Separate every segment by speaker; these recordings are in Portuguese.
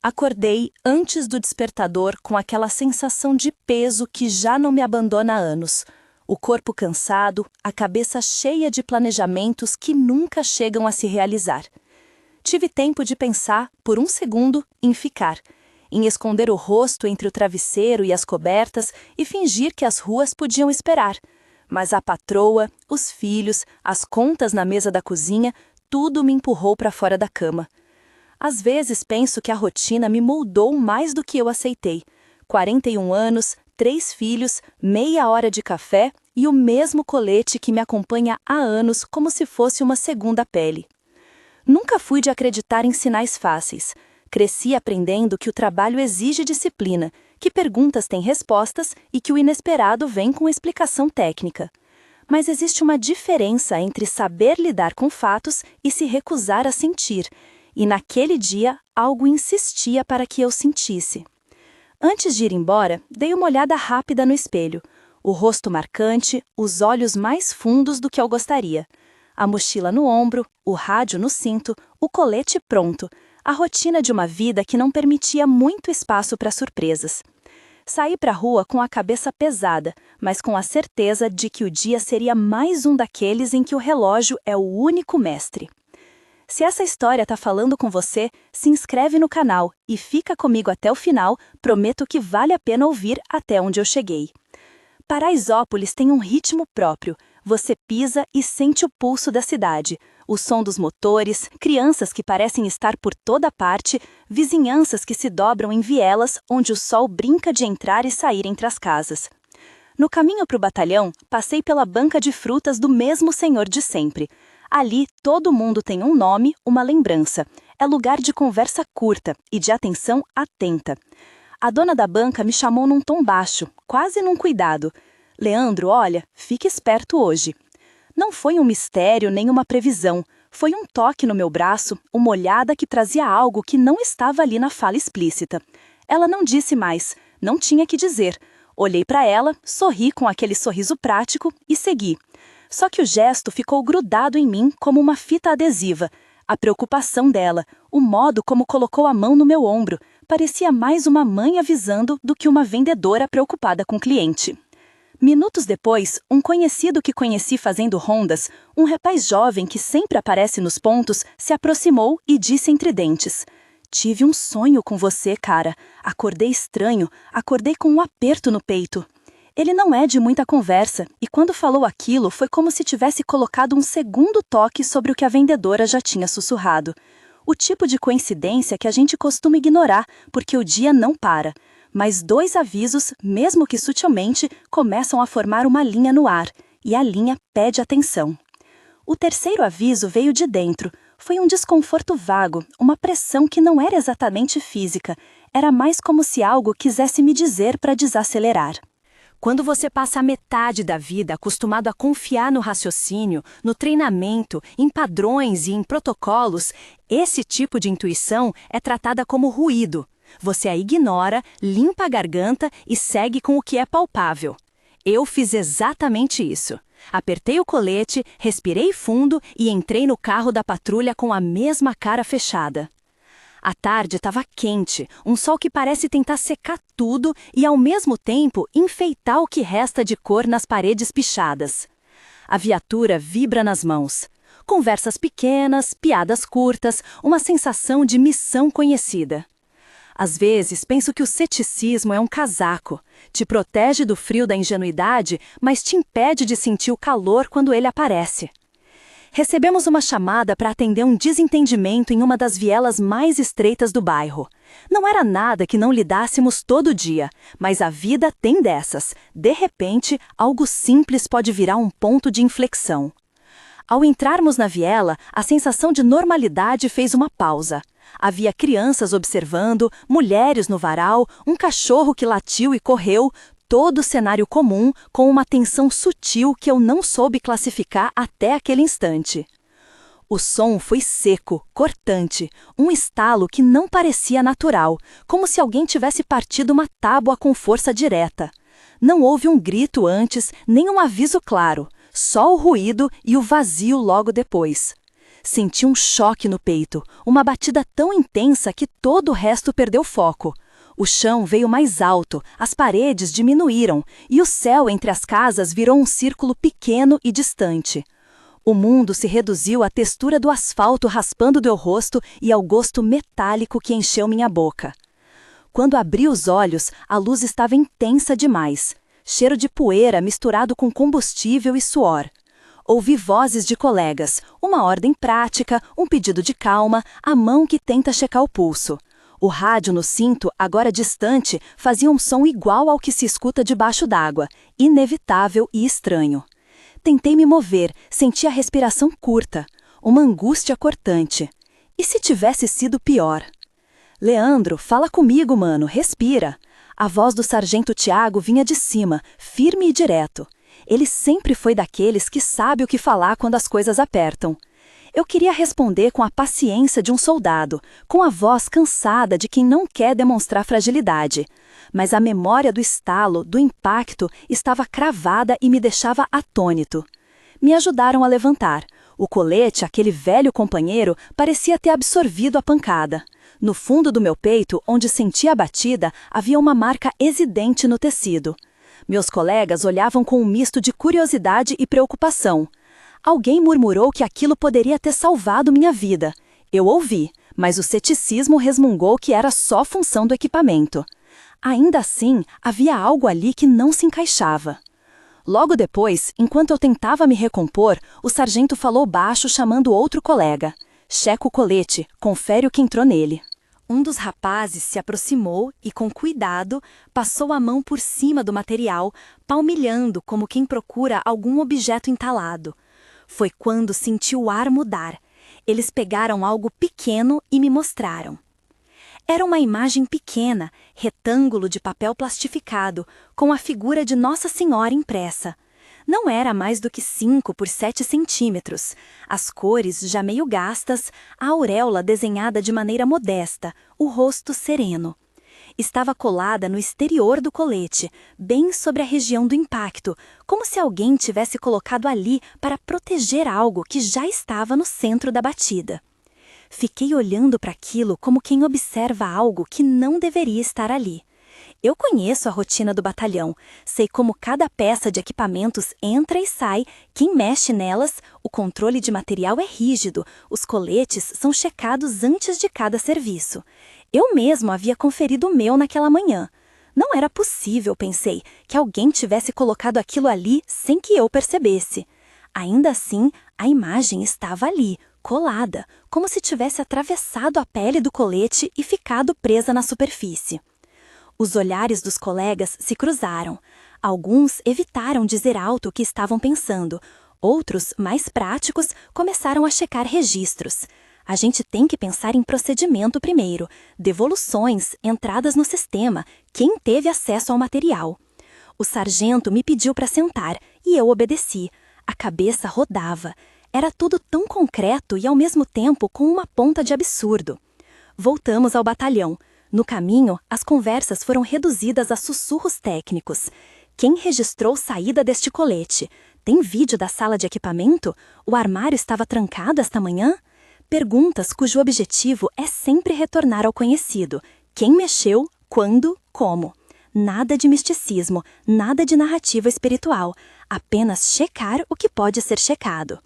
Speaker 1: Acordei antes do despertador com aquela sensação de peso que já não me abandona há anos. O corpo cansado, a cabeça cheia de planejamentos que nunca chegam a se realizar. Tive tempo de pensar, por um segundo, em ficar, em esconder o rosto entre o travesseiro e as cobertas e fingir que as ruas podiam esperar. Mas a patroa, os filhos, as contas na mesa da cozinha, tudo me empurrou para fora da cama. Às vezes penso que a rotina me moldou mais do que eu aceitei. 41 anos, 3 filhos, meia hora de café e o mesmo colete que me acompanha há anos como se fosse uma segunda pele. Nunca fui de acreditar em sinais fáceis. Cresci aprendendo que o trabalho exige disciplina, que perguntas têm respostas e que o inesperado vem com explicação técnica. Mas existe uma diferença entre saber lidar com fatos e se recusar a sentir. E naquele dia, algo insistia para que eu sentisse. Antes de ir embora, dei uma olhada rápida no espelho. O rosto marcante, os olhos mais fundos do que eu gostaria. A mochila no ombro, o rádio no cinto, o colete pronto. A rotina de uma vida que não permitia muito espaço para surpresas. Saí para a rua com a cabeça pesada, mas com a certeza de que o dia seria mais um daqueles em que o relógio é o único mestre. Se essa história está falando com você, se inscreve no canal e fica comigo até o final, prometo que vale a pena ouvir até onde eu cheguei. Paraisópolis tem um ritmo próprio. Você pisa e sente o pulso da cidade, o som dos motores, crianças que parecem estar por toda parte, vizinhanças que se dobram em vielas onde o sol brinca de entrar e sair entre as casas. No caminho para o batalhão, passei pela banca de frutas do mesmo senhor de sempre. Ali, todo mundo tem um nome, uma lembrança. É lugar de conversa curta e de atenção atenta. A dona da banca me chamou num tom baixo, quase num cuidado. Leandro, olha, fique esperto hoje. Não foi um mistério nem uma previsão. Foi um toque no meu braço, uma olhada que trazia algo que não estava ali na fala explícita. Ela não disse mais, não tinha que dizer. Olhei para ela, sorri com aquele sorriso prático e segui. Só que o gesto ficou grudado em mim como uma fita adesiva. A preocupação dela, o modo como colocou a mão no meu ombro, parecia mais uma mãe avisando do que uma vendedora preocupada com o cliente. Minutos depois, um conhecido que conheci fazendo rondas, um rapaz jovem que sempre aparece nos pontos, se aproximou e disse entre dentes: "Tive um sonho com você, cara. Acordei estranho, acordei com um aperto no peito." Ele não é de muita conversa, e quando falou aquilo foi como se tivesse colocado um segundo toque sobre o que a vendedora já tinha sussurrado. O tipo de coincidência que a gente costuma ignorar, porque o dia não para. Mas 2 avisos, mesmo que sutilmente, começam a formar uma linha no ar, e a linha pede atenção. O terceiro aviso veio de dentro. Foi um desconforto vago, uma pressão que não era exatamente física. Era mais como se algo quisesse me dizer para desacelerar. Quando você passa a metade da vida acostumado a confiar no raciocínio, no treinamento, em padrões e em protocolos, esse tipo de intuição é tratada como ruído. Você a ignora, limpa a garganta e segue com o que é palpável. Eu fiz exatamente isso. Apertei o colete, respirei fundo e entrei no carro da patrulha com a mesma cara fechada. A tarde estava quente, um sol que parece tentar secar tudo e, ao mesmo tempo, enfeitar o que resta de cor nas paredes pichadas. A viatura vibra nas mãos. Conversas pequenas, piadas curtas, uma sensação de missão conhecida. Às vezes, penso que o ceticismo é um casaco. Te protege do frio da ingenuidade, mas te impede de sentir o calor quando ele aparece. Recebemos uma chamada para atender um desentendimento em uma das vielas mais estreitas do bairro. Não era nada que não lidássemos todo dia, mas a vida tem dessas. De repente, algo simples pode virar um ponto de inflexão. Ao entrarmos na viela, a sensação de normalidade fez uma pausa. Havia crianças observando, mulheres no varal, um cachorro que latiu e correu, todo cenário comum com uma tensão sutil que eu não soube classificar até aquele instante. O som foi seco, cortante, um estalo que não parecia natural, como se alguém tivesse partido uma tábua com força direta. Não houve um grito antes, nem um aviso claro, só o ruído e o vazio logo depois. Senti um choque no peito, uma batida tão intensa que todo o resto perdeu foco. O chão veio mais alto, as paredes diminuíram e o céu entre as casas virou um círculo pequeno e distante. O mundo se reduziu à textura do asfalto raspando meu rosto e ao gosto metálico que encheu minha boca. Quando abri os olhos, a luz estava intensa demais. Cheiro de poeira misturado com combustível e suor. Ouvi vozes de colegas, uma ordem prática, um pedido de calma, a mão que tenta checar o pulso. O rádio no cinto, agora distante, fazia um som igual ao que se escuta debaixo d'água, inevitável e estranho. Tentei me mover, senti a respiração curta, uma angústia cortante. E se tivesse sido pior? Leandro, fala comigo, mano, respira. A voz do sargento Tiago vinha de cima, firme e direto. Ele sempre foi daqueles que sabe o que falar quando as coisas apertam. Eu queria responder com a paciência de um soldado, com a voz cansada de quem não quer demonstrar fragilidade. Mas a memória do estalo, do impacto, estava cravada e me deixava atônito. Me ajudaram a levantar. O colete, aquele velho companheiro, parecia ter absorvido a pancada. No fundo do meu peito, onde sentia a batida, havia uma marca exidente no tecido. Meus colegas olhavam com um misto de curiosidade e preocupação. Alguém murmurou que aquilo poderia ter salvado minha vida. Eu ouvi, mas o ceticismo resmungou que era só função do equipamento. Ainda assim, havia algo ali que não se encaixava. Logo depois, enquanto eu tentava me recompor, o sargento falou baixo chamando outro colega. Checa o colete, confere o que entrou nele. Um dos rapazes se aproximou e, com cuidado, passou a mão por cima do material, palmilhando como quem procura algum objeto entalado. Foi quando senti o ar mudar. Eles pegaram algo pequeno e me mostraram. Era uma imagem pequena, retângulo de papel plastificado, com a figura de Nossa Senhora impressa. Não era mais do que 5 por 7 centímetros, as cores já meio gastas, a auréola desenhada de maneira modesta, o rosto sereno. Estava colada no exterior do colete, bem sobre a região do impacto, como se alguém tivesse colocado ali para proteger algo que já estava no centro da batida. Fiquei olhando para aquilo como quem observa algo que não deveria estar ali. Eu conheço a rotina do batalhão, sei como cada peça de equipamentos entra e sai, quem mexe nelas, o controle de material é rígido, os coletes são checados antes de cada serviço. Eu mesmo havia conferido o meu naquela manhã. Não era possível, pensei, que alguém tivesse colocado aquilo ali sem que eu percebesse. Ainda assim, a imagem estava ali, colada, como se tivesse atravessado a pele do colete e ficado presa na superfície. Os olhares dos colegas se cruzaram. Alguns evitaram dizer alto o que estavam pensando. Outros, mais práticos, começaram a checar registros. A gente tem que pensar em procedimento primeiro, devoluções, entradas no sistema, quem teve acesso ao material. O sargento me pediu para sentar e eu obedeci. A cabeça rodava. Era tudo tão concreto e ao mesmo tempo com uma ponta de absurdo. Voltamos ao batalhão. No caminho, as conversas foram reduzidas a sussurros técnicos. Quem registrou saída deste colete? Tem vídeo da sala de equipamento? O armário estava trancado esta manhã? Perguntas cujo objetivo é sempre retornar ao conhecido. Quem mexeu, quando, como. Nada de misticismo, nada de narrativa espiritual. Apenas checar o que pode ser checado.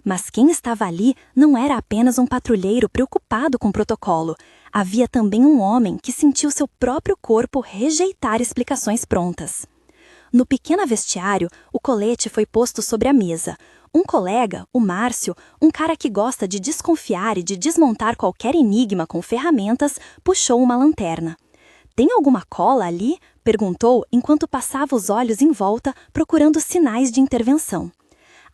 Speaker 1: Mas quem estava ali não era apenas um patrulheiro preocupado com o protocolo. Havia também um homem que sentiu seu próprio corpo rejeitar explicações prontas. No pequeno vestiário, o colete foi posto sobre a mesa. Um colega, o Márcio, um cara que gosta de desconfiar e de desmontar qualquer enigma com ferramentas, puxou uma lanterna. "Tem alguma cola ali?" perguntou enquanto passava os olhos em volta procurando sinais de intervenção.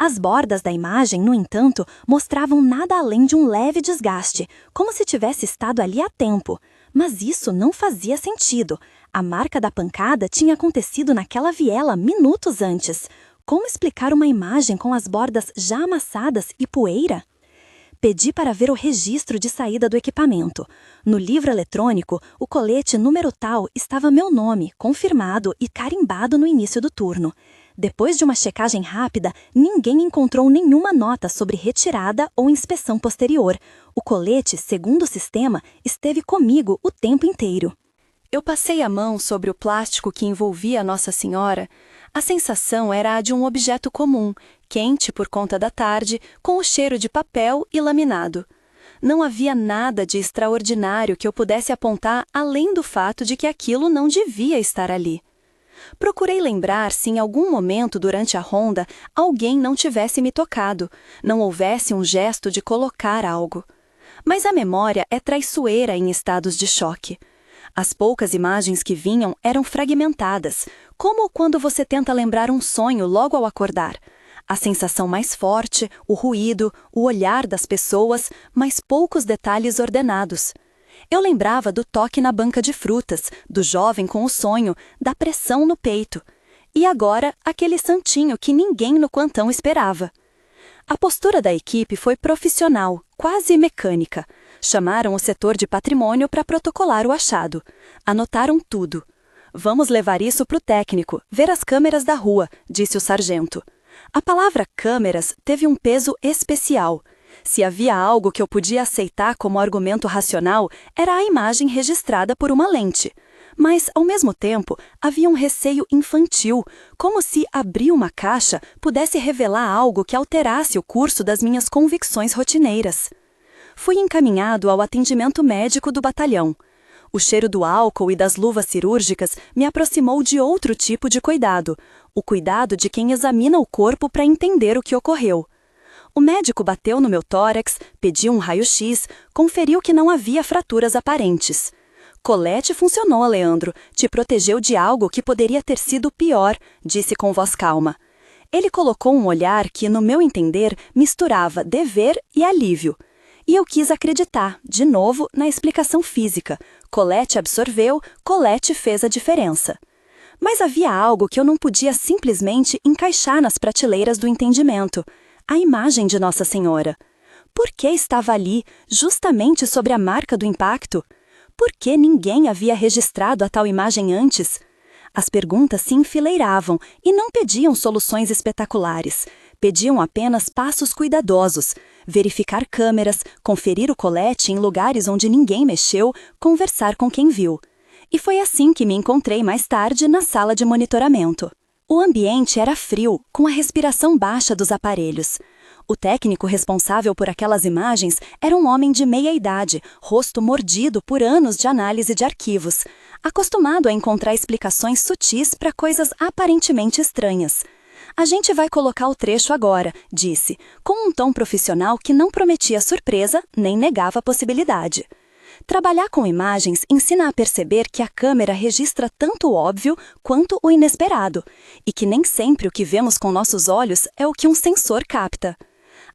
Speaker 1: As bordas da imagem, no entanto, mostravam nada além de um leve desgaste, como se tivesse estado ali há tempo. Mas isso não fazia sentido. A marca da pancada tinha acontecido naquela viela minutos antes. Como explicar uma imagem com as bordas já amassadas e poeira? Pedi para ver o registro de saída do equipamento. No livro eletrônico, o colete número tal estava meu nome, confirmado e carimbado no início do turno. Depois de uma checagem rápida, ninguém encontrou nenhuma nota sobre retirada ou inspeção posterior. O colete, segundo o sistema, esteve comigo o tempo inteiro. Eu passei a mão sobre o plástico que envolvia Nossa Senhora. A sensação era a de um objeto comum, quente por conta da tarde, com o cheiro de papel e laminado. Não havia nada de extraordinário que eu pudesse apontar além do fato de que aquilo não devia estar ali. Procurei lembrar se em algum momento durante a ronda alguém não tivesse me tocado, não houvesse um gesto de colocar algo. Mas a memória é traiçoeira em estados de choque. As poucas imagens que vinham eram fragmentadas, como quando você tenta lembrar um sonho logo ao acordar. A sensação mais forte, o ruído, o olhar das pessoas, mas poucos detalhes ordenados. Eu lembrava do toque na banca de frutas, do jovem com o sonho, da pressão no peito. E agora, aquele santinho que ninguém no quantão esperava. A postura da equipe foi profissional, quase mecânica. Chamaram o setor de patrimônio para protocolar o achado. Anotaram tudo. Vamos levar isso para o técnico, ver as câmeras da rua, disse o sargento. A palavra câmeras teve um peso especial. Se havia algo que eu podia aceitar como argumento racional, era a imagem registrada por uma lente. Mas, ao mesmo tempo, havia um receio infantil, como se abrir uma caixa pudesse revelar algo que alterasse o curso das minhas convicções rotineiras. Fui encaminhado ao atendimento médico do batalhão. O cheiro do álcool e das luvas cirúrgicas me aproximou de outro tipo de cuidado, o cuidado de quem examina o corpo para entender o que ocorreu. O médico bateu no meu tórax, pediu um raio-x, conferiu que não havia fraturas aparentes. Colete funcionou, Leandro, te protegeu de algo que poderia ter sido pior, disse com voz calma. Ele colocou um olhar que, no meu entender, misturava dever e alívio. E eu quis acreditar, de novo, na explicação física. Colete absorveu, Colete fez a diferença. Mas havia algo que eu não podia simplesmente encaixar nas prateleiras do entendimento. A imagem de Nossa Senhora. Por que estava ali, justamente sobre a marca do impacto? Por que ninguém havia registrado a tal imagem antes? As perguntas se enfileiravam e não pediam soluções espetaculares. Pediam apenas passos cuidadosos, verificar câmeras, conferir o colete em lugares onde ninguém mexeu, conversar com quem viu. E foi assim que me encontrei mais tarde na sala de monitoramento. O ambiente era frio, com a respiração baixa dos aparelhos. O técnico responsável por aquelas imagens era um homem de meia idade, rosto mordido por anos de análise de arquivos, acostumado a encontrar explicações sutis para coisas aparentemente estranhas. A gente vai colocar o trecho agora, disse, com um tom profissional que não prometia surpresa nem negava a possibilidade. Trabalhar com imagens ensina a perceber que a câmera registra tanto o óbvio quanto o inesperado, e que nem sempre o que vemos com nossos olhos é o que um sensor capta.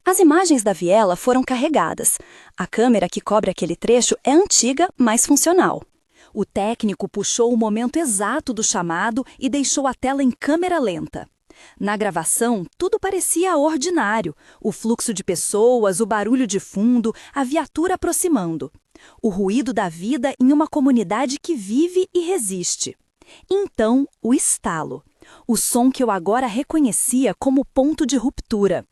Speaker 1: As imagens da viela foram carregadas. A câmera que cobre aquele trecho é antiga, mas funcional. O técnico puxou o momento exato do chamado e deixou a tela em câmera lenta. Na gravação, tudo parecia ordinário. O fluxo de pessoas, o barulho de fundo, a viatura aproximando. O ruído da vida em uma comunidade que vive e resiste. Então, o estalo. O som que eu agora reconhecia como ponto de ruptura.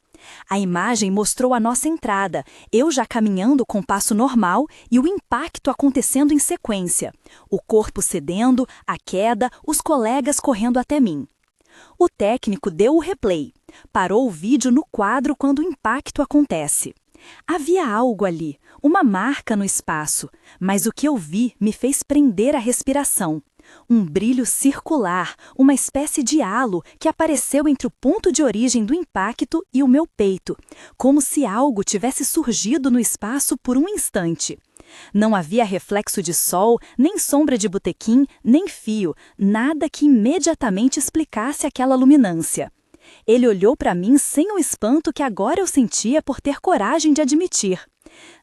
Speaker 1: A imagem mostrou a nossa entrada, eu já caminhando com passo normal e o impacto acontecendo em sequência. O corpo cedendo, a queda, os colegas correndo até mim. O técnico deu o replay. Parou o vídeo no quadro quando o impacto acontece. Havia algo ali, uma marca no espaço, mas o que eu vi me fez prender a respiração. Um brilho circular, uma espécie de halo que apareceu entre o ponto de origem do impacto e o meu peito, como se algo tivesse surgido no espaço por um instante. Não havia reflexo de sol, nem sombra de botequim, nem fio, nada que imediatamente explicasse aquela luminância. Ele olhou para mim sem o espanto que agora eu sentia por ter coragem de admitir.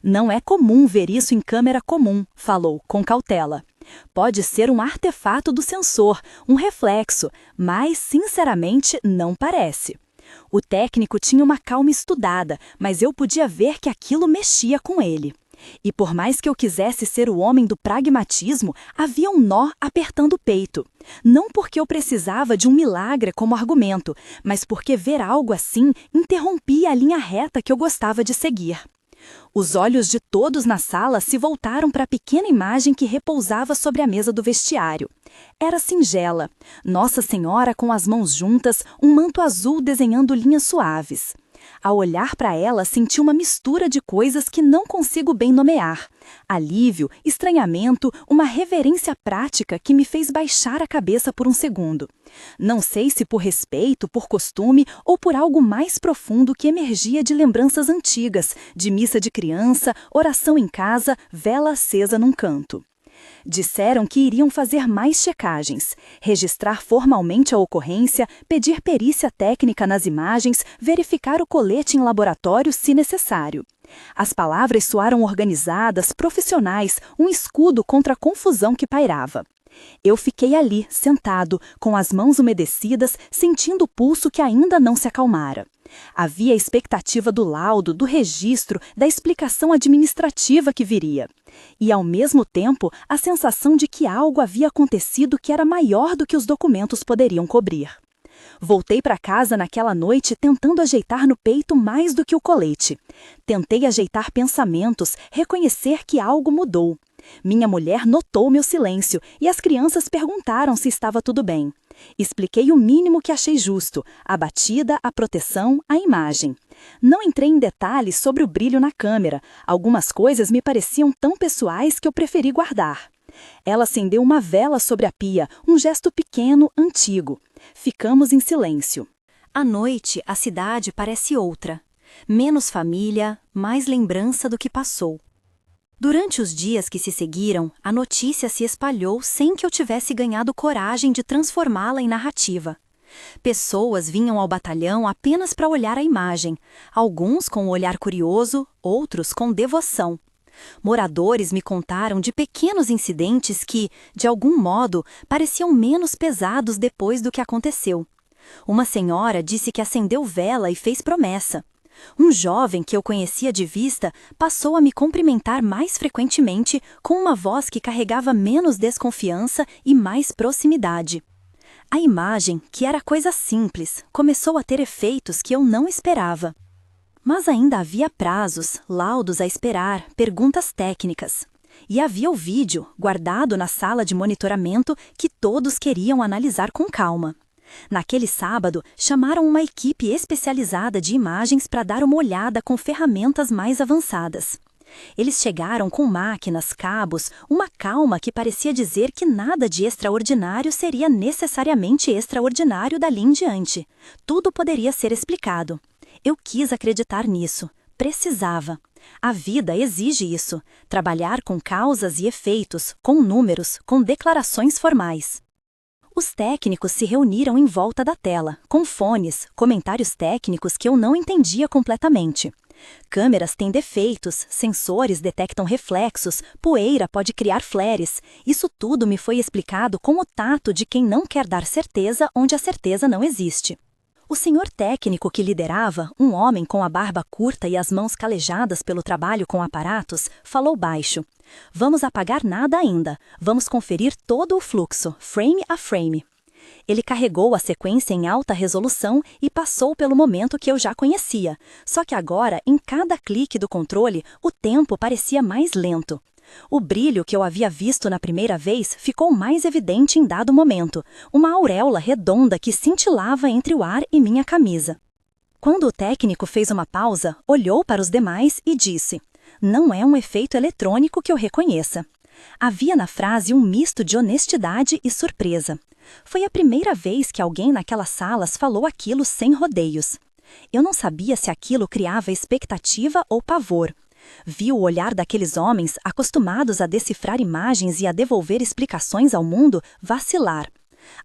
Speaker 1: Não é comum ver isso em câmera comum, falou, com cautela. Pode ser um artefato do sensor, um reflexo, mas, sinceramente, não parece. O técnico tinha uma calma estudada, mas eu podia ver que aquilo mexia com ele. E por mais que eu quisesse ser o homem do pragmatismo, havia um nó apertando o peito. Não porque eu precisava de um milagre como argumento, mas porque ver algo assim interrompia a linha reta que eu gostava de seguir. Os olhos de todos na sala se voltaram para a pequena imagem que repousava sobre a mesa do vestiário. Era singela. Nossa Senhora com as mãos juntas, um manto azul desenhando linhas suaves. Ao olhar para ela, senti uma mistura de coisas que não consigo bem nomear. Alívio, estranhamento, uma reverência prática que me fez baixar a cabeça por um segundo. Não sei se por respeito, por costume ou por algo mais profundo que emergia de lembranças antigas, de missa de criança, oração em casa, vela acesa num canto. Disseram que iriam fazer mais checagens, registrar formalmente a ocorrência, pedir perícia técnica nas imagens, verificar o colete em laboratório se necessário. As palavras soaram organizadas, profissionais, um escudo contra a confusão que pairava. Eu fiquei ali, sentado, com as mãos umedecidas, sentindo o pulso que ainda não se acalmara. Havia a expectativa do laudo, do registro, da explicação administrativa que viria. E, ao mesmo tempo, a sensação de que algo havia acontecido que era maior do que os documentos poderiam cobrir. Voltei para casa naquela noite tentando ajeitar no peito mais do que o colete. Tentei ajeitar pensamentos, reconhecer que algo mudou. Minha mulher notou meu silêncio e as crianças perguntaram se estava tudo bem. Expliquei o mínimo que achei justo, a batida, a proteção, a imagem. Não entrei em detalhes sobre o brilho na câmera, algumas coisas me pareciam tão pessoais que eu preferi guardar. Ela acendeu uma vela sobre a pia, um gesto pequeno, antigo. Ficamos em silêncio. À noite, a cidade parece outra. Menos família, mais lembrança do que passou. Durante os dias que se seguiram, a notícia se espalhou sem que eu tivesse ganhado coragem de transformá-la em narrativa. Pessoas vinham ao batalhão apenas para olhar a imagem, alguns com um olhar curioso, outros com devoção. Moradores me contaram de pequenos incidentes que, de algum modo, pareciam menos pesados depois do que aconteceu. Uma senhora disse que acendeu vela e fez promessa. Um jovem que eu conhecia de vista passou a me cumprimentar mais frequentemente com uma voz que carregava menos desconfiança e mais proximidade. A imagem, que era coisa simples, começou a ter efeitos que eu não esperava. Mas ainda havia prazos, laudos a esperar, perguntas técnicas. E havia o vídeo, guardado na sala de monitoramento, que todos queriam analisar com calma. Naquele sábado, chamaram uma equipe especializada de imagens para dar uma olhada com ferramentas mais avançadas. Eles chegaram com máquinas, cabos, uma calma que parecia dizer que nada de extraordinário seria necessariamente extraordinário dali em diante. Tudo poderia ser explicado. Eu quis acreditar nisso. Precisava. A vida exige isso. Trabalhar com causas e efeitos, com números, com declarações formais. Os técnicos se reuniram em volta da tela, com fones, comentários técnicos que eu não entendia completamente. Câmeras têm defeitos, sensores detectam reflexos, poeira pode criar flares. Isso tudo me foi explicado com o tato de quem não quer dar certeza onde a certeza não existe. O senhor técnico que liderava, um homem com a barba curta e as mãos calejadas pelo trabalho com aparatos, falou baixo. Vamos apagar nada ainda. Vamos conferir todo o fluxo, frame a frame. Ele carregou a sequência em alta resolução e passou pelo momento que eu já conhecia. Só que agora, em cada clique do controle, o tempo parecia mais lento. O brilho que eu havia visto na primeira vez ficou mais evidente em dado momento, uma auréola redonda que cintilava entre o ar e minha camisa. Quando o técnico fez uma pausa, olhou para os demais e disse: "Não é um efeito eletrônico que eu reconheça." Havia na frase um misto de honestidade e surpresa. Foi a primeira vez que alguém naquelas salas falou aquilo sem rodeios. Eu não sabia se aquilo criava expectativa ou pavor. Vi o olhar daqueles homens, acostumados a decifrar imagens e a devolver explicações ao mundo, vacilar.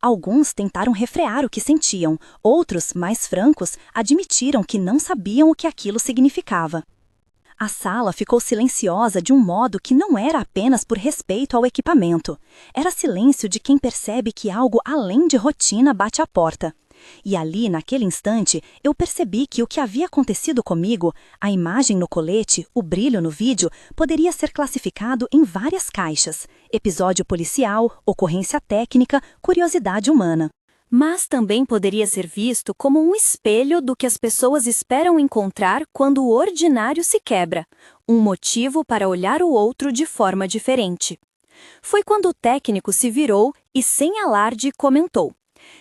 Speaker 1: Alguns tentaram refrear o que sentiam, outros, mais francos, admitiram que não sabiam o que aquilo significava. A sala ficou silenciosa de um modo que não era apenas por respeito ao equipamento. Era silêncio de quem percebe que algo além de rotina bate à porta. E ali, naquele instante, eu percebi que o que havia acontecido comigo, a imagem no colete, o brilho no vídeo, poderia ser classificado em várias caixas: episódio policial, ocorrência técnica, curiosidade humana. Mas também poderia ser visto como um espelho do que as pessoas esperam encontrar quando o ordinário se quebra, um motivo para olhar o outro de forma diferente. Foi quando o técnico se virou e, sem alarde, comentou: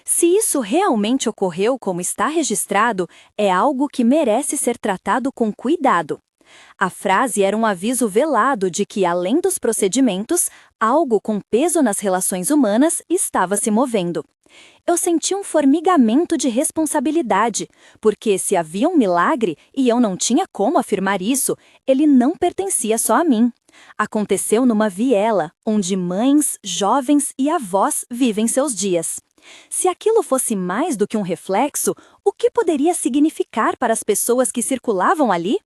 Speaker 1: "Se isso realmente ocorreu como está registrado, é algo que merece ser tratado com cuidado." A frase era um aviso velado de que, além dos procedimentos, algo com peso nas relações humanas estava se movendo. Eu senti um formigamento de responsabilidade, porque se havia um milagre e eu não tinha como afirmar isso, ele não pertencia só a mim. Aconteceu numa viela, onde mães, jovens e avós vivem seus dias. Se aquilo fosse mais do que um reflexo, o que poderia significar para as pessoas que circulavam ali?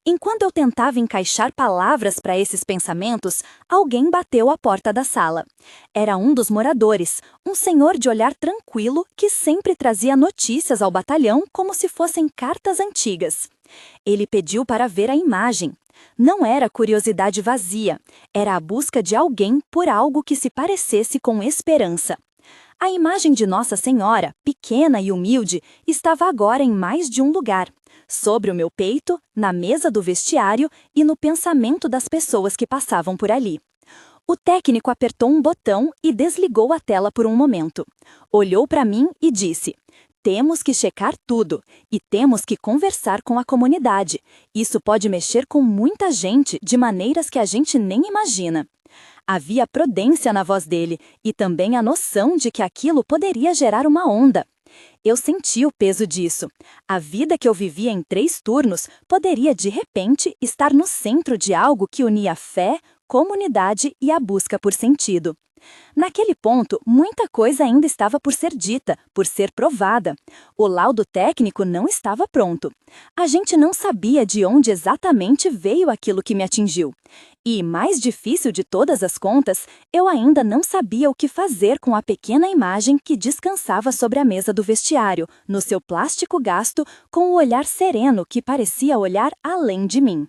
Speaker 1: Enquanto eu tentava encaixar palavras para esses pensamentos, alguém bateu à porta da sala. Era um dos moradores, um senhor de olhar tranquilo que sempre trazia notícias ao batalhão como se fossem cartas antigas. Ele pediu para ver a imagem. Não era curiosidade vazia, era a busca de alguém por algo que se parecesse com esperança. A imagem de Nossa Senhora, pequena e humilde, estava agora em mais de um lugar: sobre o meu peito, na mesa do vestiário e no pensamento das pessoas que passavam por ali. O técnico apertou um botão e desligou a tela por um momento. Olhou para mim e disse: "Temos que checar tudo e temos que conversar com a comunidade. Isso pode mexer com muita gente de maneiras que a gente nem imagina." Havia prudência na voz dele e também a noção de que aquilo poderia gerar uma onda. Eu senti o peso disso. A vida que eu vivia em 3 turnos poderia, de repente, estar no centro de algo que unia fé, comunidade e a busca por sentido. Naquele ponto, muita coisa ainda estava por ser dita, por ser provada. O laudo técnico não estava pronto. A gente não sabia de onde exatamente veio aquilo que me atingiu. E, mais difícil de todas as contas, eu ainda não sabia o que fazer com a pequena imagem que descansava sobre a mesa do vestiário, no seu plástico gasto, com o olhar sereno que parecia olhar além de mim.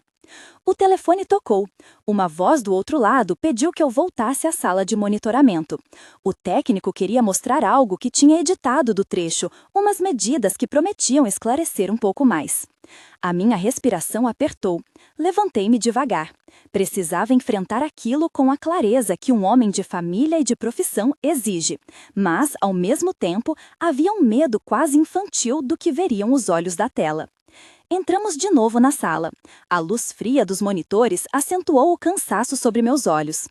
Speaker 1: O telefone tocou. Uma voz do outro lado pediu que eu voltasse à sala de monitoramento. O técnico queria mostrar algo que tinha editado do trecho, umas medidas que prometiam esclarecer um pouco mais. A minha respiração apertou. Levantei-me devagar. Precisava enfrentar aquilo com a clareza que um homem de família e de profissão exige. Mas, ao mesmo tempo, havia um medo quase infantil do que veriam os olhos da tela. Entramos de novo na sala. A luz fria dos monitores acentuou o cansaço sobre meus olhos.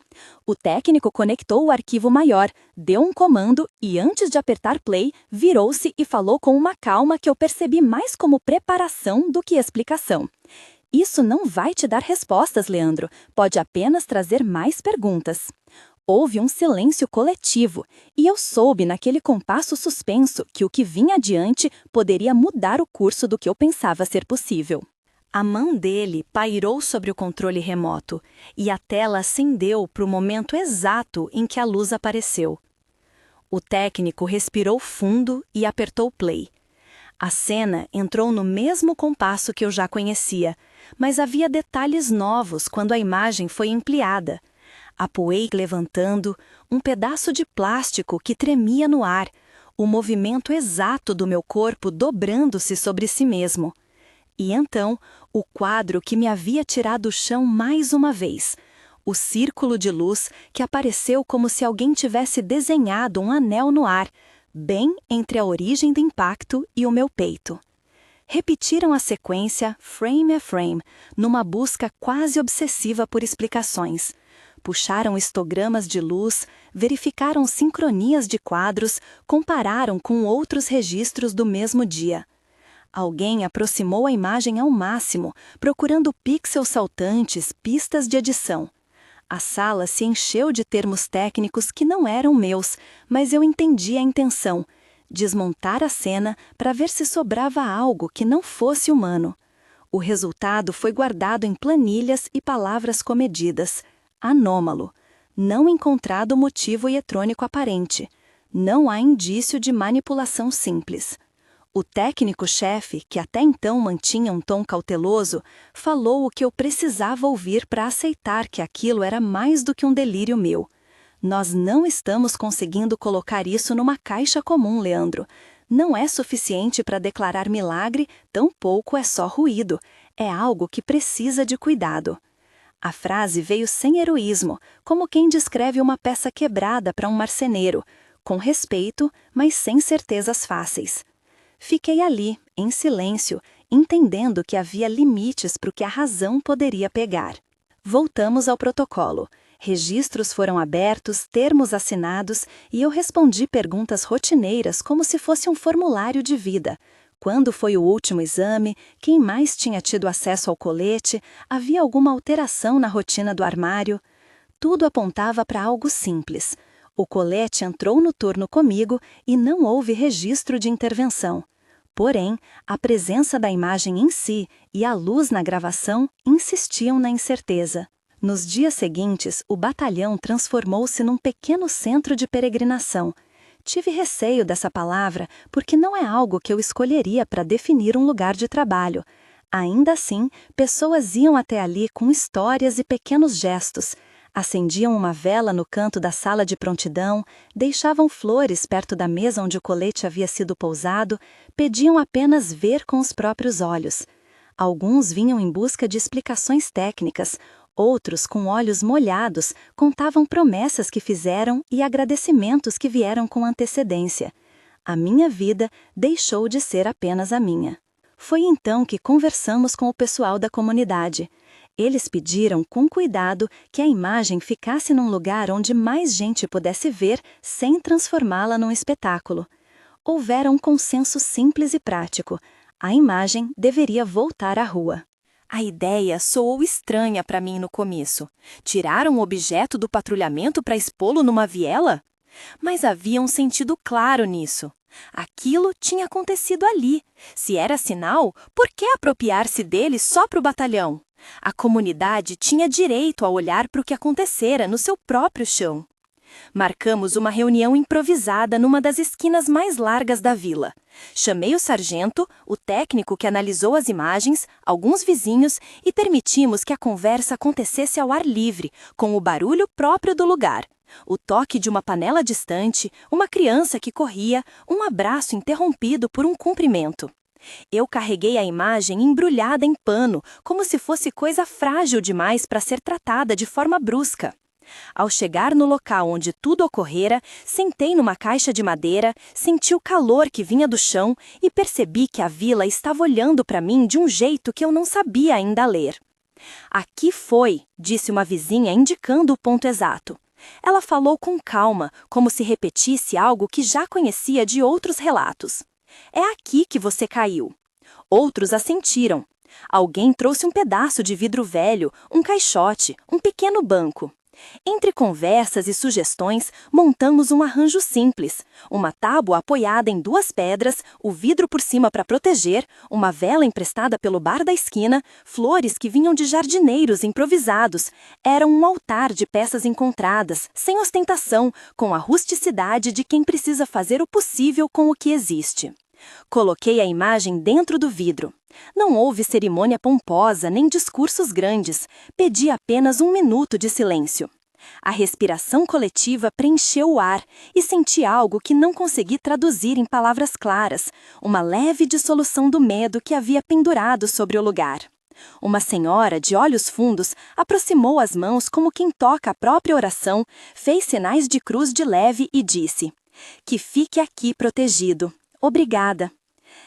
Speaker 1: O técnico conectou o arquivo maior, deu um comando e, antes de apertar play, virou-se e falou com uma calma que eu percebi mais como preparação do que explicação. "Isso não vai te dar respostas, Leandro. Pode apenas trazer mais perguntas." Houve um silêncio coletivo, e eu soube naquele compasso suspenso que o que vinha adiante poderia mudar o curso do que eu pensava ser possível. A mão dele pairou sobre o controle remoto, e a tela acendeu para o momento exato em que a luz apareceu. O técnico respirou fundo e apertou play. A cena entrou no mesmo compasso que eu já conhecia, mas havia detalhes novos quando a imagem foi ampliada. A poeira levantando, um pedaço de plástico que tremia no ar, o movimento exato do meu corpo dobrando-se sobre si mesmo. E então, o quadro que me havia tirado do chão mais uma vez, o círculo de luz que apareceu como se alguém tivesse desenhado um anel no ar, bem entre a origem do impacto e o meu peito. Repetiram a sequência frame a frame, numa busca quase obsessiva por explicações. Puxaram histogramas de luz, verificaram sincronias de quadros, compararam com outros registros do mesmo dia. Alguém aproximou a imagem ao máximo, procurando pixels saltantes, pistas de edição. A sala se encheu de termos técnicos que não eram meus, mas eu entendi a intenção: desmontar a cena para ver se sobrava algo que não fosse humano. O resultado foi guardado em planilhas e palavras comedidas. Anômalo. Não encontrado motivo eletrônico aparente. Não há indício de manipulação simples. O técnico-chefe, que até então mantinha um tom cauteloso, falou o que eu precisava ouvir para aceitar que aquilo era mais do que um delírio meu. Nós não estamos conseguindo colocar isso numa caixa comum, Leandro. Não é suficiente para declarar milagre, tampouco é só ruído. É algo que precisa de cuidado. A frase veio sem heroísmo, como quem descreve uma peça quebrada para um marceneiro, com respeito, mas sem certezas fáceis. Fiquei ali, em silêncio, entendendo que havia limites para o que a razão poderia pegar. Voltamos ao protocolo. Registros foram abertos, termos assinados, e eu respondi perguntas rotineiras como se fosse um formulário de vida. Quando foi o último exame? Quem mais tinha tido acesso ao colete? Havia alguma alteração na rotina do armário? Tudo apontava para algo simples. O colete entrou no turno comigo e não houve registro de intervenção. Porém, a presença da imagem em si e a luz na gravação insistiam na incerteza. Nos dias seguintes, o batalhão transformou-se num pequeno centro de peregrinação. Tive receio dessa palavra porque não é algo que eu escolheria para definir um lugar de trabalho. Ainda assim, pessoas iam até ali com histórias e pequenos gestos. Acendiam uma vela no canto da sala de prontidão, deixavam flores perto da mesa onde o colete havia sido pousado, pediam apenas ver com os próprios olhos. Alguns vinham em busca de explicações técnicas, outros, com olhos molhados, contavam promessas que fizeram e agradecimentos que vieram com antecedência. A minha vida deixou de ser apenas a minha. Foi então que conversamos com o pessoal da comunidade. Eles pediram com cuidado que a imagem ficasse num lugar onde mais gente pudesse ver sem transformá-la num espetáculo. Houvera um consenso simples e prático. A imagem deveria voltar à rua. A ideia soou estranha para mim no começo. Tirar um objeto do patrulhamento para expô-lo numa viela? Mas havia um sentido claro nisso. Aquilo tinha acontecido ali. Se era sinal, por que apropriar-se dele só para o batalhão? A comunidade tinha direito a olhar para o que acontecera no seu próprio chão. Marcamos uma reunião improvisada numa das esquinas mais largas da vila. Chamei o sargento, o técnico que analisou as imagens, alguns vizinhos e permitimos que a conversa acontecesse ao ar livre, com o barulho próprio do lugar. O toque de uma panela distante, uma criança que corria, um abraço interrompido por um cumprimento. Eu carreguei a imagem embrulhada em pano, como se fosse coisa frágil demais para ser tratada de forma brusca. Ao chegar no local onde tudo ocorrera, sentei numa caixa de madeira, senti o calor que vinha do chão e percebi que a vila estava olhando para mim de um jeito que eu não sabia ainda ler. "Aqui foi", disse uma vizinha indicando o ponto exato. Ela falou com calma, como se repetisse algo que já conhecia de outros relatos. "É aqui que você caiu." Outros assentiram. Alguém trouxe um pedaço de vidro velho, um caixote, um pequeno banco. Entre conversas e sugestões, montamos um arranjo simples. Uma tábua apoiada em 2 pedras, o vidro por cima para proteger, uma vela emprestada pelo bar da esquina, flores que vinham de jardineiros improvisados. Era um altar de peças encontradas, sem ostentação, com a rusticidade de quem precisa fazer o possível com o que existe. Coloquei a imagem dentro do vidro. Não houve cerimônia pomposa nem discursos grandes. Pedi apenas 1 minuto de silêncio. A respiração coletiva preencheu o ar e senti algo que não consegui traduzir em palavras claras, uma leve dissolução do medo que havia pendurado sobre o lugar. Uma senhora, de olhos fundos, aproximou as mãos como quem toca a própria oração, fez sinais de cruz de leve e disse: "Que fique aqui protegido. Obrigada."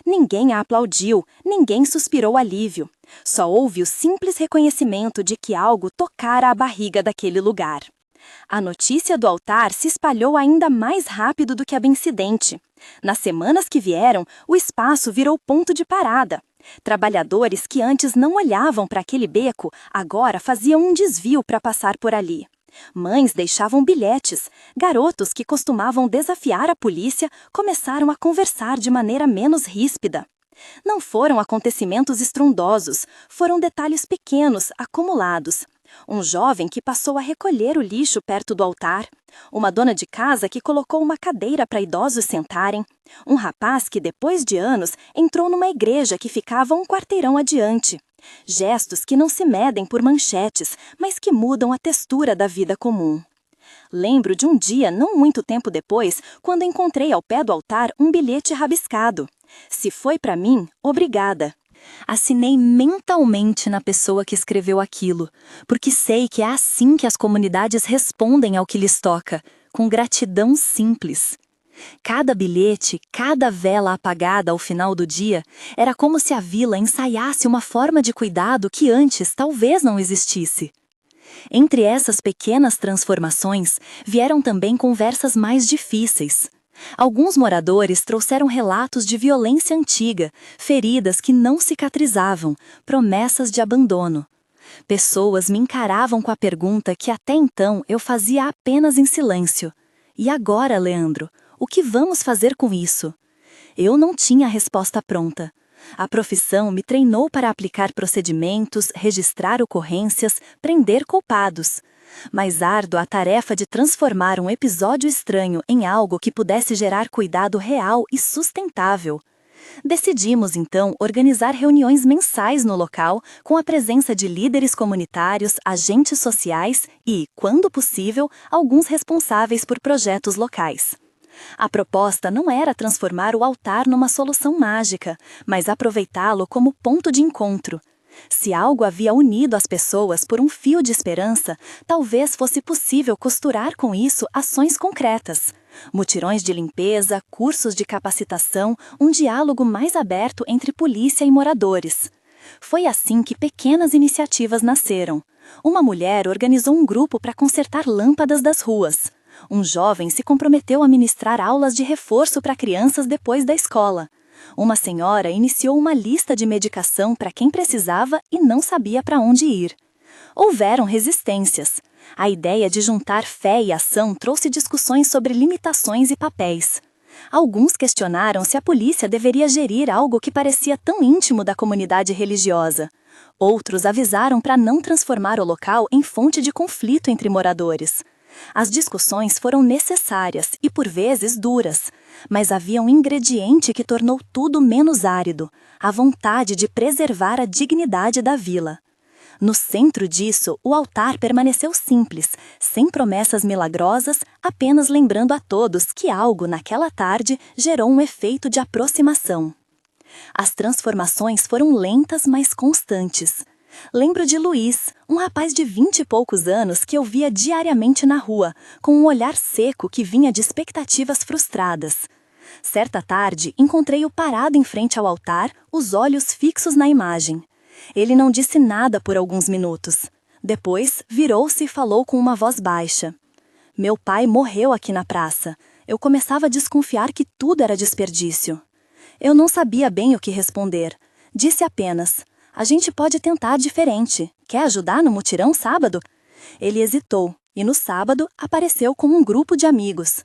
Speaker 1: Ninguém a aplaudiu, ninguém suspirou alívio. Só houve o simples reconhecimento de que algo tocara a barriga daquele lugar. A notícia do altar se espalhou ainda mais rápido do que a do incidente. Nas semanas que vieram, o espaço virou ponto de parada. Trabalhadores que antes não olhavam para aquele beco, agora faziam um desvio para passar por ali. Mães deixavam bilhetes. Garotos que costumavam desafiar a polícia começaram a conversar de maneira menos ríspida. Não foram acontecimentos estrondosos, foram detalhes pequenos, acumulados. Um jovem que passou a recolher o lixo perto do altar, uma dona de casa que colocou uma cadeira para idosos sentarem, um rapaz que, depois de anos, entrou numa igreja que ficava um quarteirão adiante. Gestos que não se medem por manchetes, mas que mudam a textura da vida comum. Lembro de um dia, não muito tempo depois, quando encontrei ao pé do altar um bilhete rabiscado. Se foi para mim, obrigada. Assinei mentalmente na pessoa que escreveu aquilo, porque sei que é assim que as comunidades respondem ao que lhes toca, com gratidão simples. Cada bilhete, cada vela apagada ao final do dia, era como se a vila ensaiasse uma forma de cuidado que antes talvez não existisse. Entre essas pequenas transformações, vieram também conversas mais difíceis. Alguns moradores trouxeram relatos de violência antiga, feridas que não cicatrizavam, promessas de abandono. Pessoas me encaravam com a pergunta que até então eu fazia apenas em silêncio. E agora, Leandro, o que vamos fazer com isso? Eu não tinha a resposta pronta. A profissão me treinou para aplicar procedimentos, registrar ocorrências, prender culpados. Mas árdua a tarefa de transformar um episódio estranho em algo que pudesse gerar cuidado real e sustentável. Decidimos, então, organizar reuniões mensais no local, com a presença de líderes comunitários, agentes sociais e, quando possível, alguns responsáveis por projetos locais. A proposta não era transformar o altar numa solução mágica, mas aproveitá-lo como ponto de encontro. Se algo havia unido as pessoas por um fio de esperança, talvez fosse possível costurar com isso ações concretas. Mutirões de limpeza, cursos de capacitação, um diálogo mais aberto entre polícia e moradores. Foi assim que pequenas iniciativas nasceram. Uma mulher organizou um grupo para consertar lâmpadas das ruas. Um jovem se comprometeu a ministrar aulas de reforço para crianças depois da escola. Uma senhora iniciou uma lista de medicação para quem precisava e não sabia para onde ir. Houveram resistências. A ideia de juntar fé e ação trouxe discussões sobre limitações e papéis. Alguns questionaram se a polícia deveria gerir algo que parecia tão íntimo da comunidade religiosa. Outros avisaram para não transformar o local em fonte de conflito entre moradores. As discussões foram necessárias e, por vezes, duras, mas havia um ingrediente que tornou tudo menos árido: a vontade de preservar a dignidade da vila. No centro disso, o altar permaneceu simples, sem promessas milagrosas, apenas lembrando a todos que algo naquela tarde gerou um efeito de aproximação. As transformações foram lentas, mas constantes. Lembro de Luiz, um rapaz de 20 e poucos anos que eu via diariamente na rua, com um olhar seco que vinha de expectativas frustradas. Certa tarde, encontrei-o parado em frente ao altar, os olhos fixos na imagem. Ele não disse nada por alguns minutos. Depois, virou-se e falou com uma voz baixa. Meu pai morreu aqui na praça. Eu começava a desconfiar que tudo era desperdício. Eu não sabia bem o que responder. Disse apenas: a gente pode tentar diferente. Quer ajudar no mutirão sábado? Ele hesitou, e no sábado apareceu com um grupo de amigos.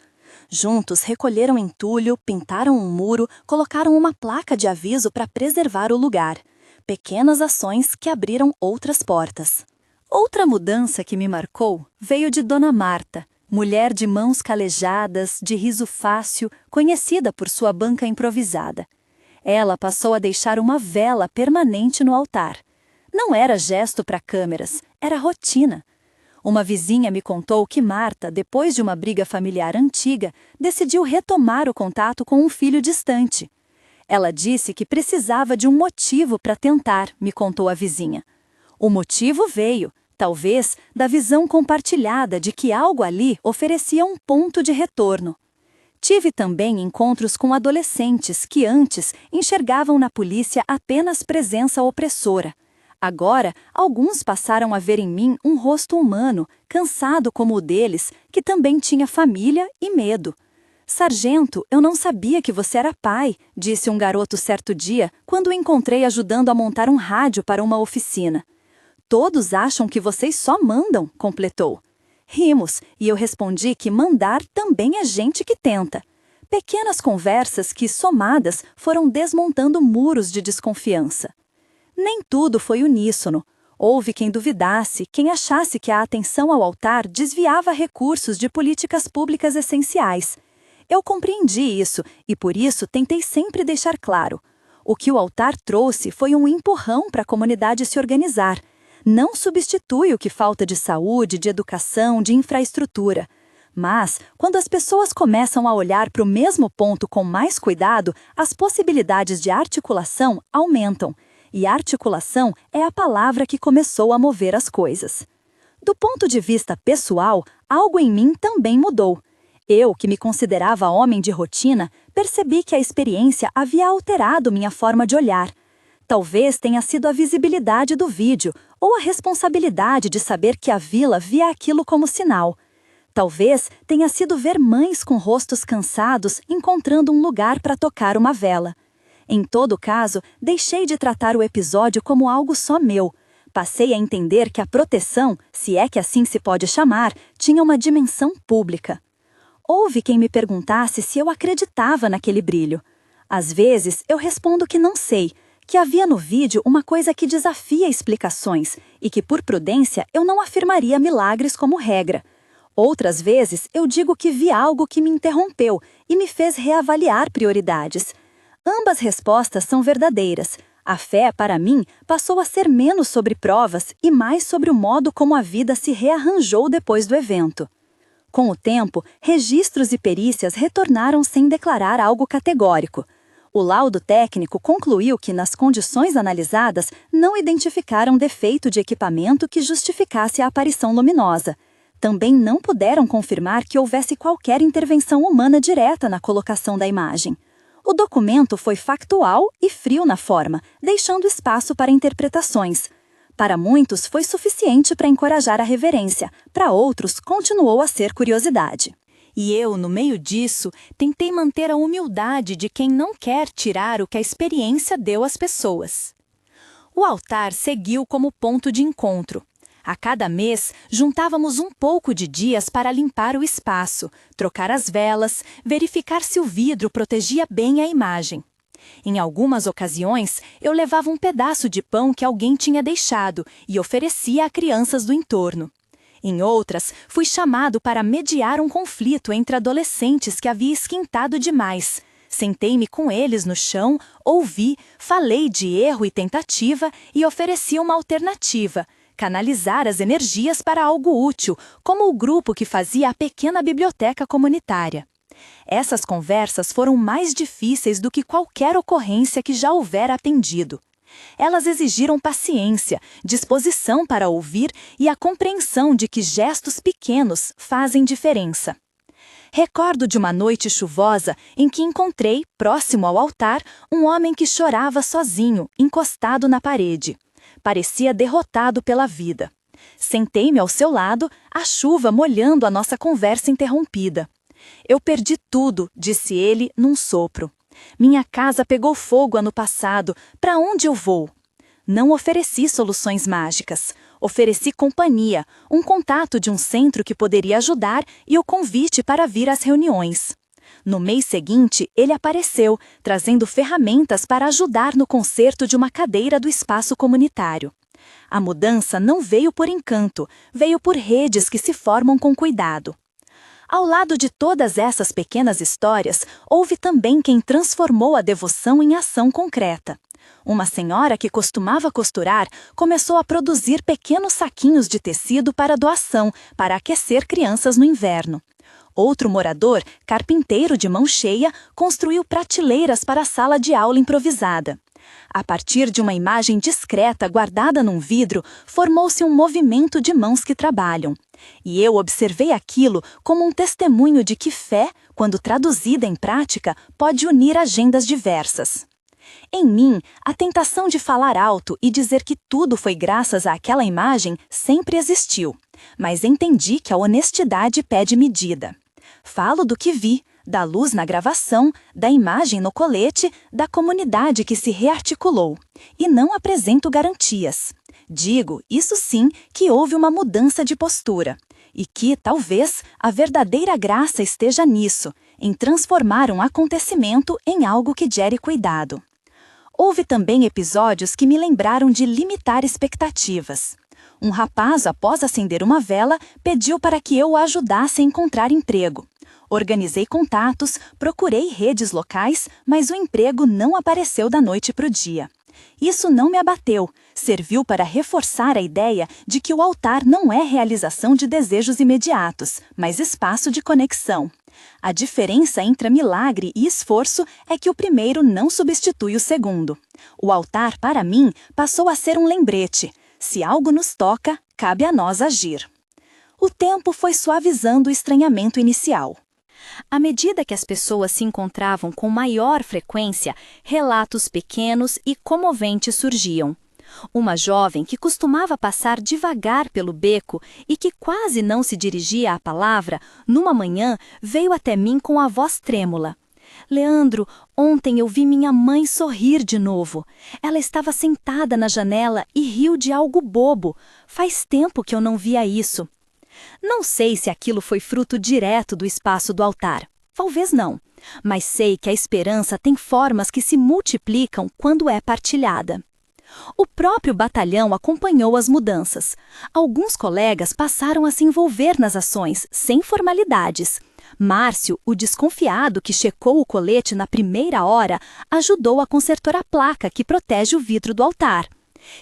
Speaker 1: Juntos recolheram entulho, pintaram um muro, colocaram uma placa de aviso para preservar o lugar. Pequenas ações que abriram outras portas. Outra mudança que me marcou veio de Dona Marta, mulher de mãos calejadas, de riso fácil, conhecida por sua banca improvisada. Ela passou a deixar uma vela permanente no altar. Não era gesto para câmeras, era rotina. Uma vizinha me contou que Marta, depois de uma briga familiar antiga, decidiu retomar o contato com um filho distante. Ela disse que precisava de um motivo para tentar, me contou a vizinha. O motivo veio, talvez, da visão compartilhada de que algo ali oferecia um ponto de retorno. Tive também encontros com adolescentes que antes enxergavam na polícia apenas presença opressora. Agora, alguns passaram a ver em mim um rosto humano, cansado como o deles, que também tinha família e medo. Sargento, eu não sabia que você era pai, disse um garoto certo dia, quando o encontrei ajudando a montar um rádio para uma oficina. Todos acham que vocês só mandam, completou. Rimos, e eu respondi que mandar também é gente que tenta. Pequenas conversas que, somadas, foram desmontando muros de desconfiança. Nem tudo foi uníssono. Houve quem duvidasse, quem achasse que a atenção ao altar desviava recursos de políticas públicas essenciais. Eu compreendi isso e, por isso, tentei sempre deixar claro. O que o altar trouxe foi um empurrão para a comunidade se organizar. Não substitui o que falta de saúde, de educação, de infraestrutura. Mas, quando as pessoas começam a olhar para o mesmo ponto com mais cuidado, as possibilidades de articulação aumentam. E articulação é a palavra que começou a mover as coisas. Do ponto de vista pessoal, algo em mim também mudou. Eu, que me considerava homem de rotina, percebi que a experiência havia alterado minha forma de olhar. Talvez tenha sido a visibilidade do vídeo ou a responsabilidade de saber que a vila via aquilo como sinal. Talvez tenha sido ver mães com rostos cansados encontrando um lugar para tocar uma vela. Em todo caso, deixei de tratar o episódio como algo só meu. Passei a entender que a proteção, se é que assim se pode chamar, tinha uma dimensão pública. Houve quem me perguntasse se eu acreditava naquele brilho. Às vezes, eu respondo que não sei, que havia no vídeo uma coisa que desafia explicações e que, por prudência, eu não afirmaria milagres como regra. Outras vezes, eu digo que vi algo que me interrompeu e me fez reavaliar prioridades. Ambas respostas são verdadeiras. A fé, para mim, passou a ser menos sobre provas e mais sobre o modo como a vida se rearranjou depois do evento. Com o tempo, registros e perícias retornaram sem declarar algo categórico. O laudo técnico concluiu que, nas condições analisadas, não identificaram defeito de equipamento que justificasse a aparição luminosa. Também não puderam confirmar que houvesse qualquer intervenção humana direta na colocação da imagem. O documento foi factual e frio na forma, deixando espaço para interpretações. Para muitos, foi suficiente para encorajar a reverência, para outros, continuou a ser curiosidade. E eu, no meio disso, tentei manter a humildade de quem não quer tirar o que a experiência deu às pessoas. O altar seguiu como ponto de encontro. A cada mês, juntávamos um pouco de dias para limpar o espaço, trocar as velas, verificar se o vidro protegia bem a imagem. Em algumas ocasiões, eu levava um pedaço de pão que alguém tinha deixado e oferecia a crianças do entorno. Em outras, fui chamado para mediar um conflito entre adolescentes que havia esquentado demais. Sentei-me com eles no chão, ouvi, falei de erro e tentativa e ofereci uma alternativa: canalizar as energias para algo útil, como o grupo que fazia a pequena biblioteca comunitária. Essas conversas foram mais difíceis do que qualquer ocorrência que já houvera atendido. Elas exigiram paciência, disposição para ouvir e a compreensão de que gestos pequenos fazem diferença. Recordo de uma noite chuvosa em que encontrei, próximo ao altar, um homem que chorava sozinho, encostado na parede. Parecia derrotado pela vida. Sentei-me ao seu lado, a chuva molhando a nossa conversa interrompida. Eu perdi tudo, disse ele num sopro. Minha casa pegou fogo ano passado. Para onde eu vou? Não ofereci soluções mágicas. Ofereci companhia, um contato de um centro que poderia ajudar e o convite para vir às reuniões. No mês seguinte, ele apareceu, trazendo ferramentas para ajudar no conserto de uma cadeira do espaço comunitário. A mudança não veio por encanto, veio por redes que se formam com cuidado. Ao lado de todas essas pequenas histórias, houve também quem transformou a devoção em ação concreta. Uma senhora que costumava costurar começou a produzir pequenos saquinhos de tecido para doação, para aquecer crianças no inverno. Outro morador, carpinteiro de mão cheia, construiu prateleiras para a sala de aula improvisada. A partir de uma imagem discreta guardada num vidro, formou-se um movimento de mãos que trabalham. E eu observei aquilo como um testemunho de que fé, quando traduzida em prática, pode unir agendas diversas. Em mim, a tentação de falar alto e dizer que tudo foi graças àquela imagem sempre existiu, mas entendi que a honestidade pede medida. Falo do que vi, da luz na gravação, da imagem no colete, da comunidade que se rearticulou, e não apresento garantias. Digo, isso sim, que houve uma mudança de postura, e que, talvez, a verdadeira graça esteja nisso, em transformar um acontecimento em algo que gere cuidado. Houve também episódios que me lembraram de limitar expectativas. Um rapaz, após acender uma vela, pediu para que eu o ajudasse a encontrar emprego. Organizei contatos, procurei redes locais, mas o emprego não apareceu da noite para o dia. Isso não me abateu, serviu para reforçar a ideia de que o altar não é realização de desejos imediatos, mas espaço de conexão. A diferença entre milagre e esforço é que o primeiro não substitui o segundo. O altar, para mim, passou a ser um lembrete. Se algo nos toca, cabe a nós agir. O tempo foi suavizando o estranhamento inicial. À medida que as pessoas se encontravam com maior frequência, relatos pequenos e comoventes surgiam. Uma jovem que costumava passar devagar pelo beco e que quase não se dirigia à palavra, numa manhã veio até mim com a voz trêmula. Leandro, ontem eu vi minha mãe sorrir de novo. Ela estava sentada na janela e riu de algo bobo. Faz tempo que eu não via isso. Não sei se aquilo foi fruto direto do espaço do altar. Talvez não. Mas sei que a esperança tem formas que se multiplicam quando é partilhada. O próprio batalhão acompanhou as mudanças. Alguns colegas passaram a se envolver nas ações, sem formalidades. Márcio, o desconfiado que checou o colete na primeira hora, ajudou a consertar a placa que protege o vidro do altar.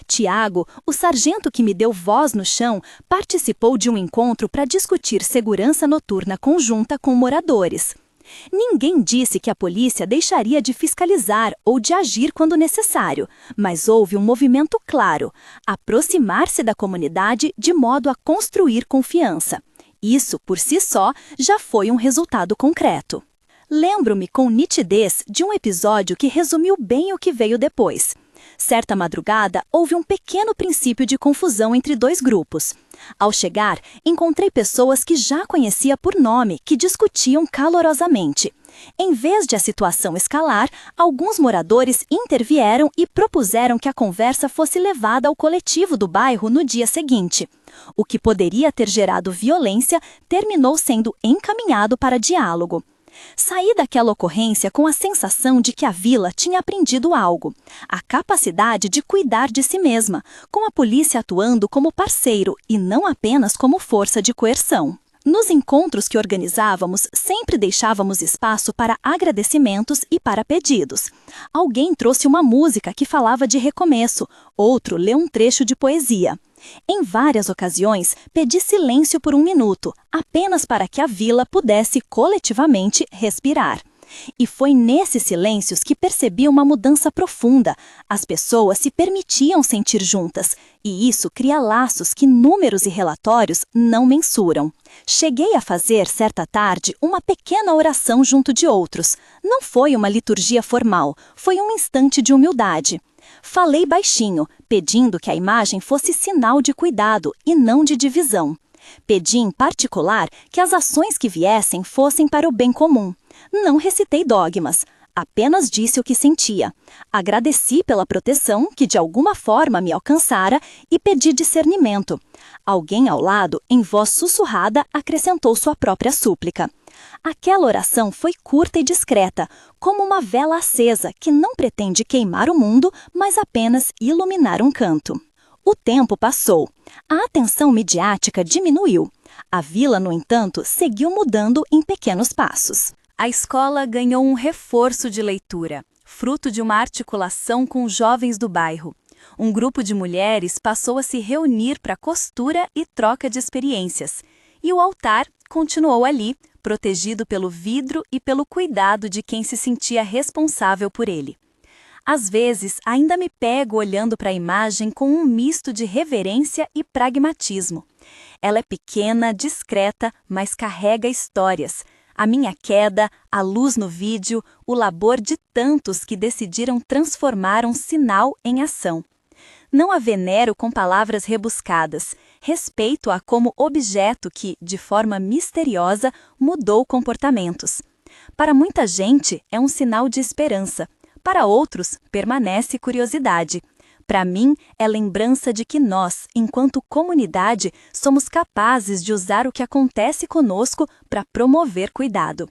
Speaker 1: Tiago, o sargento que me deu voz no chão, participou de um encontro para discutir segurança noturna conjunta com moradores. Ninguém disse que a polícia deixaria de fiscalizar ou de agir quando necessário, mas houve um movimento claro: aproximar-se da comunidade de modo a construir confiança. Isso, por si só, já foi um resultado concreto. Lembro-me com nitidez de um episódio que resumiu bem o que veio depois. Certa madrugada, houve um pequeno princípio de confusão entre dois grupos. Ao chegar, encontrei pessoas que já conhecia por nome, que discutiam calorosamente. Em vez de a situação escalar, alguns moradores intervieram e propuseram que a conversa fosse levada ao coletivo do bairro no dia seguinte. O que poderia ter gerado violência terminou sendo encaminhado para diálogo. Saí daquela ocorrência com a sensação de que a vila tinha aprendido algo: a capacidade de cuidar de si mesma, com a polícia atuando como parceiro e não apenas como força de coerção. Nos encontros que organizávamos, sempre deixávamos espaço para agradecimentos e para pedidos. Alguém trouxe uma música que falava de recomeço, outro leu um trecho de poesia. Em várias ocasiões, pedi silêncio por 1 minuto, apenas para que a vila pudesse coletivamente respirar. E foi nesses silêncios que percebi uma mudança profunda. As pessoas se permitiam sentir juntas, e isso cria laços que números e relatórios não mensuram. Cheguei a fazer, certa tarde, uma pequena oração junto de outros. Não foi uma liturgia formal, foi um instante de humildade. Falei baixinho, pedindo que a imagem fosse sinal de cuidado e não de divisão. Pedi em particular que as ações que viessem fossem para o bem comum. Não recitei dogmas, apenas disse o que sentia. Agradeci pela proteção que de alguma forma me alcançara e pedi discernimento. Alguém ao lado, em voz sussurrada, acrescentou sua própria súplica. Aquela oração foi curta e discreta, como uma vela acesa que não pretende queimar o mundo, mas apenas iluminar um canto. O tempo passou. A atenção midiática diminuiu. A vila, no entanto, seguiu mudando em pequenos passos. A escola ganhou um reforço de leitura, fruto de uma articulação com jovens do bairro. Um grupo de mulheres passou a se reunir para costura e troca de experiências. E o altar continuou ali, protegido pelo vidro e pelo cuidado de quem se sentia responsável por ele. Às vezes, ainda me pego olhando para a imagem com um misto de reverência e pragmatismo. Ela é pequena, discreta, mas carrega histórias. A minha queda, a luz no vídeo, o labor de tantos que decidiram transformar um sinal em ação. Não a venero com palavras rebuscadas. Respeito-a como objeto que, de forma misteriosa, mudou comportamentos. Para muita gente, é um sinal de esperança. Para outros, permanece curiosidade. Para mim, é lembrança de que nós, enquanto comunidade, somos capazes de usar o que acontece conosco para promover cuidado.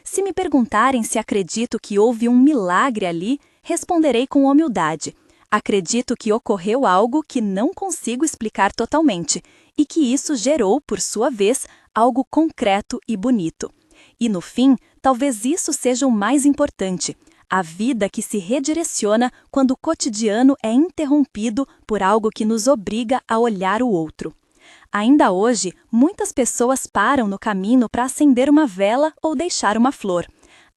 Speaker 1: Se me perguntarem se acredito que houve um milagre ali, responderei com humildade. Acredito que ocorreu algo que não consigo explicar totalmente e que isso gerou, por sua vez, algo concreto e bonito. E no fim, talvez isso seja o mais importante, a vida que se redireciona quando o cotidiano é interrompido por algo que nos obriga a olhar o outro. Ainda hoje, muitas pessoas param no caminho para acender uma vela ou deixar uma flor.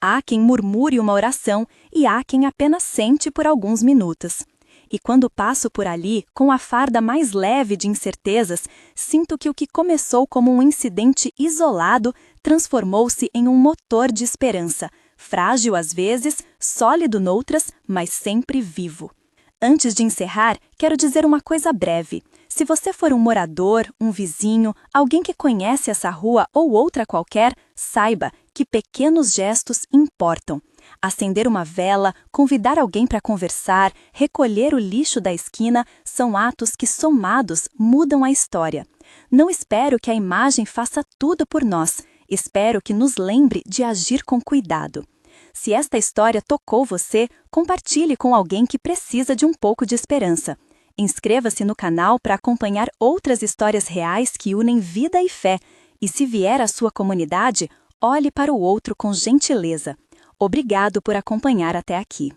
Speaker 1: Há quem murmure uma oração e há quem apenas sente por alguns minutos. E quando passo por ali, com a farda mais leve de incertezas, sinto que o que começou como um incidente isolado transformou-se em um motor de esperança, frágil às vezes, sólido noutras, mas sempre vivo. Antes de encerrar, quero dizer uma coisa breve. Se você for um morador, um vizinho, alguém que conhece essa rua ou outra qualquer, saiba que pequenos gestos importam. Acender uma vela, convidar alguém para conversar, recolher o lixo da esquina são atos que, somados, mudam a história. Não espero que a imagem faça tudo por nós. Espero que nos lembre de agir com cuidado. Se esta história tocou você, compartilhe com alguém que precisa de um pouco de esperança. Inscreva-se no canal para acompanhar outras histórias reais que unem vida e fé. E se vier à sua comunidade, olhe para o outro com gentileza. Obrigado por acompanhar até aqui.